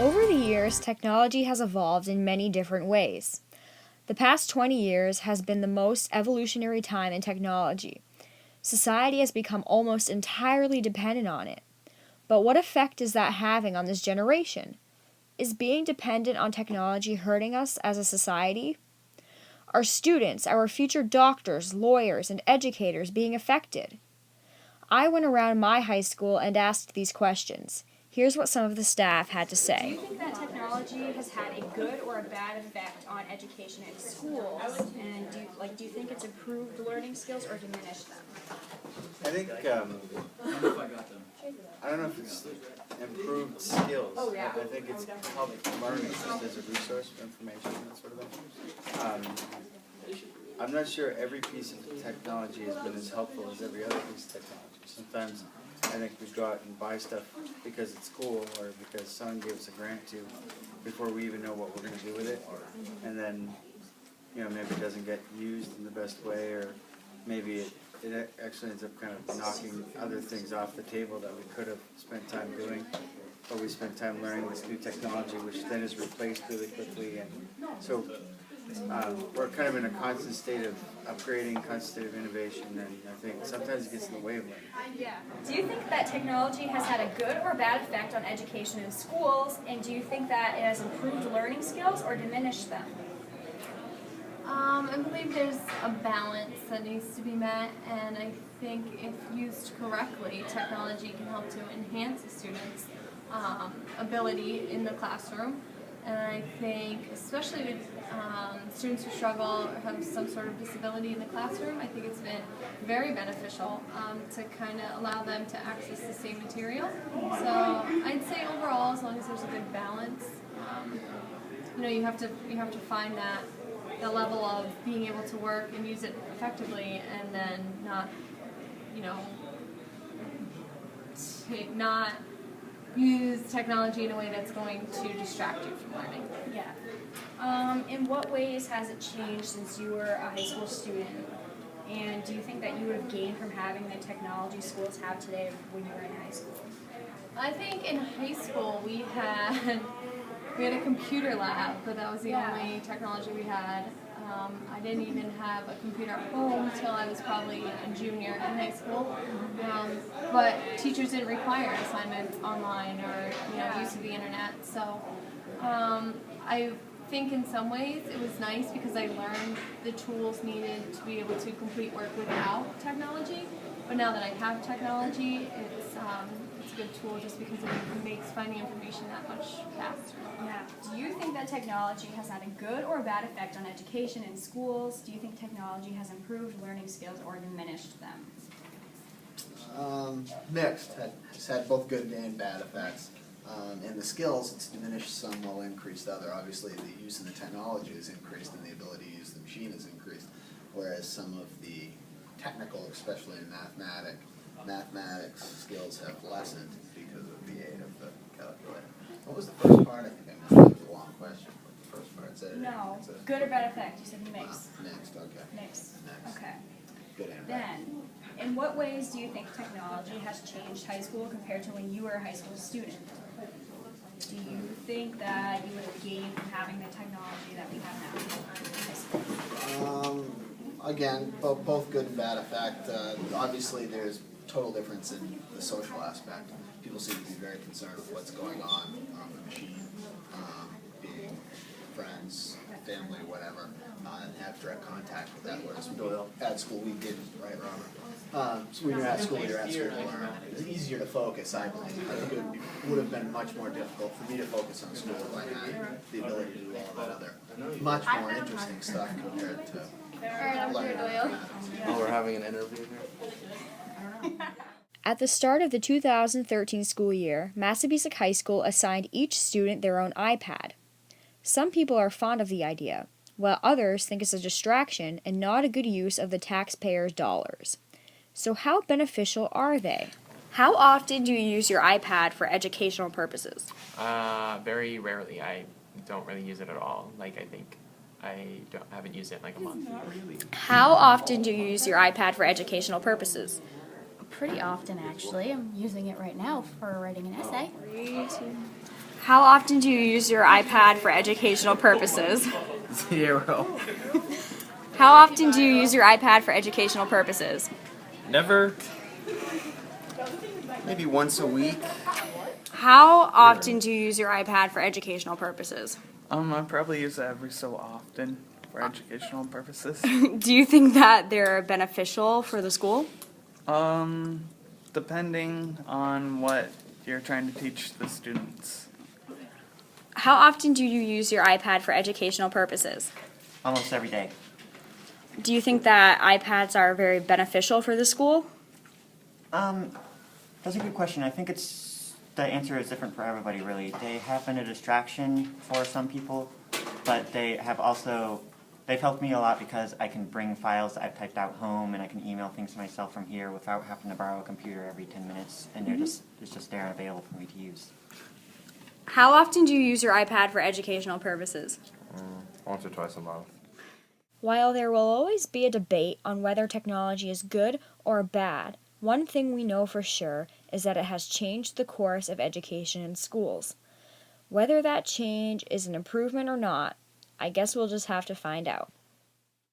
Over the years, technology has evolved in many different ways. The past 20 years has been the most evolutionary time in technology. Society has become almost entirely dependent on it. But what effect is that having on this generation? Is being dependent on technology hurting us as a society? Are students, our future doctors, lawyers, and educators being affected? I went around my high school and asked these questions. Here's what some of the staff had to Do say. you think that technology has had a good or a bad effect on education in schools? And do you think it's improved learning skills or diminished them? I think, I don't know if it's improved skills. I think it's helped learning just as a resource for information and that sort of thing. I'm not sure every piece of technology has been as helpful as every other piece of technology. Sometimes I think we go out and buy stuff because it's cool or because someone gave us a grant to before we even know what we're going to do with it. And then, maybe it doesn't get used in the best way, or maybe it actually ends up kind of knocking other things off the table that we could have spent time doing. Or we spent time learning this new technology, which then is replaced really quickly. And so we're kind of in a constant state of upgrading, constant state of innovation, and I think sometimes it gets in the way of learning. Yeah. Do you think that technology has had a good or bad effect on education in schools? And do you think that it has improved learning skills or diminished them? I believe there's a balance that needs to be met, and I think if used correctly, technology can help to enhance a student's ability in the classroom. And I think, especially with students who struggle or have some sort of disability in the classroom, I think it's been very beneficial to kind of allow them to access the same material. So I'd say overall, as long as there's a good balance, you have to find that the level of being able to work and use it effectively, and then not use technology in a way that's going to distract you from learning. Yeah. In what ways has it changed since you were a high school student? And do you think that you would have gained from having the technology schools have today when you were in high school? I think in high school we had a computer lab, but that was the only technology we had. I didn't even have a computer at home until I was probably a junior in high school. But teachers didn't require assignments online or use of the internet. So I think in some ways it was nice because I learned the tools needed to be able to complete work without technology. But now that I have technology, it's a good tool just because it makes finding information that much faster. Yeah. Do you think that technology has had a good or bad effect on education in schools? Do you think technology has improved learning skills or diminished them? Mixed. It's had both good and bad effects. And the skills, it's diminished some while increased other. Obviously, the use of the technology has increased and the ability to use the machine has increased, whereas some of the technical, especially in mathematics skills have lessened because of the aid of the calculator. What was the first part? I think I missed. That was a long question. The first part said No. Good or bad effect? You said mixed. Next, okay. Mixed. Next. Okay. Good and bad. Then, in what ways do you think technology has changed high school compared to when you were a high school student? Do you think that you would have gained from having the technology that we have now in high school? Again, both good and bad effect. Obviously, there's total difference in the social aspect. People seem to be very concerned with what's going on the machine, being friends, family, whatever, and have direct contact with that. Whereas at school we didn't, right, Robert? So when you're at school to learn. It's easier to focus, I believe. I think it would have been much more difficult for me to focus on school if I had the ability to do all that other much more interesting stuff compared to Oh, we're having an interview here? At the start of the 2013 school year, Massabesic High School assigned each student their own iPad. Some people are fond of the idea, while others think it's a distraction and not a good use of the taxpayers' dollars. So how beneficial are they? How often do you use your iPad for educational purposes? Very rarely. I don't really use it at all. I haven't used it in like a month. How often do you use your iPad for educational purposes? Pretty often, actually. I'm using it right now for writing an essay. How often do you use your iPad for educational purposes? 0. How often do you use your iPad for educational purposes? Never. Maybe once a week. How often do you use your iPad for educational purposes? I probably use it every so often for educational purposes. Do you think that they're beneficial for the school? Depending on what you're trying to teach the students. How often do you use your iPad for educational purposes? Almost every day. Do you think that iPads are very beneficial for the school? That's a good question. I think the answer is different for everybody, really. They have been a distraction for some people, but they've helped me a lot because I can bring files that I've typed out home and I can email things to myself from here without having to borrow a computer every 10 minutes, and it's just there and available for me to use. How often do you use your iPad for educational purposes? Once or twice a month. While there will always be a debate on whether technology is good or bad, one thing we know for sure is that it has changed the course of education in schools. Whether that change is an improvement or not, I guess we'll just have to find out.